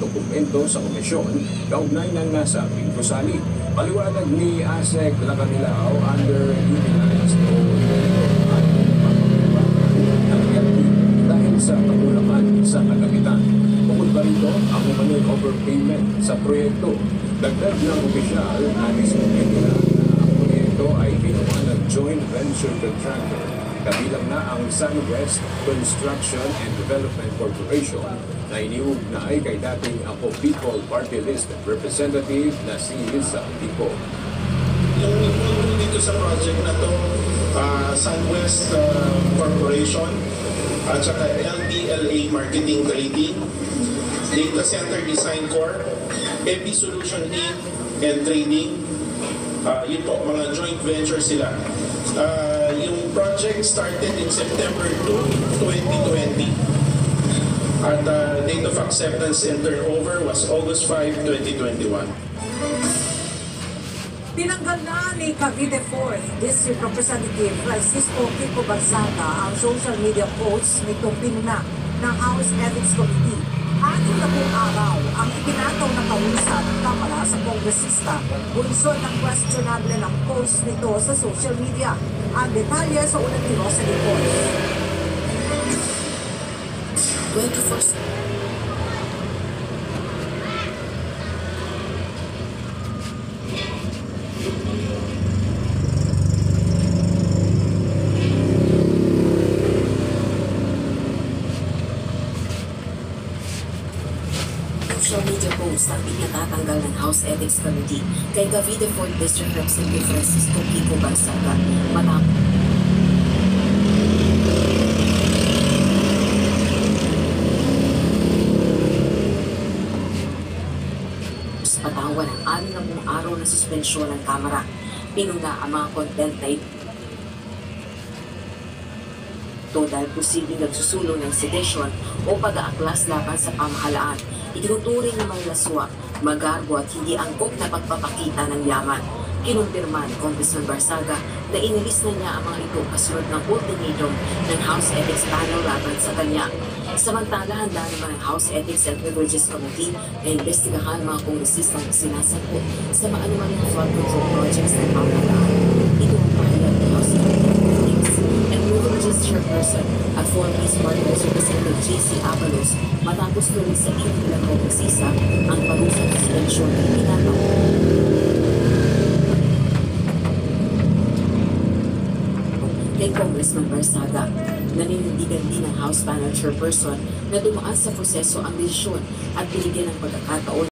dokumento sa komisyon kaugnay ng nasabing gusali. Paliwanag ni ASEC Lacanilao under utilized o at ng LT dahil sa pagulakan sa kagamitan. Bukod pa rito, ang umano'y overpayment sa proyekto. Dagdag ng opisyal na disputin nila na ang proyekto ay ginawa ng joint venture contractor. Kabilang na ang SunWest Construction and Development Corporation na iniugnay kay dating Ako Bicol Party List Representative na si Lisa Pico. Yung involved dito sa project na to, SunWest Corporation at saka LDLA Marketing Trading, Data Center Design Corp, EP Solution Inc. and Trading. Yun po, mga joint venture sila. Yung project started in September 2, 2020. At date of acceptance and turnover was August 5, 2021. Tinanggal na ni Cavite 4th District Representative Francisco Kiko Barzaga ang social media posts nitong pinuna ng House Ethics Committee. 6 na buong araw ang ipinataw na kausap ng Kamara sa kongresista. Bunsod ng questionable ng post nito sa social media. Ang detalye sa ulat ni Rosa Nicole. 24/7. Social media post ang ipinatatanggal ng House Ethics Committee kay Cavite 4th District Representative Francisco Kiko Barzaga matapos patawan ng 6 na buong araw na suspensyon ng Kamara. Pinuna ang mga content na ito dahil posibleng nagsusulong ng sedesyon o pag-aaklas laban sa pamahalaan. Itinuturing ng mga laswa, magarbo at hindi angkop na pagpapakita ng yaman. Kinumpirma ni Congressman Barzaga na inilis na niya ang mga ito kasunod ng ultimatum ng House Ethics Panel laban sa kanya. Samantala, handa naman ang House Ethics and Privileges Committee na investigahan mga kongresistang sinasangkot sa maanumalyang flood control projects ng pamahalaan. Ito ang pahayag ng House Ethics and Privileges Chairperson at former Partners Representative J.C. Avalos matapos tuloy sa ilang kongresista ang parusang suspensyon ng pinataw. Kay Congressman Barzaga, naninindigan din ng House Panel Chairperson na dumaan sa proseso ang desisyon at binigyan ng pagkakataon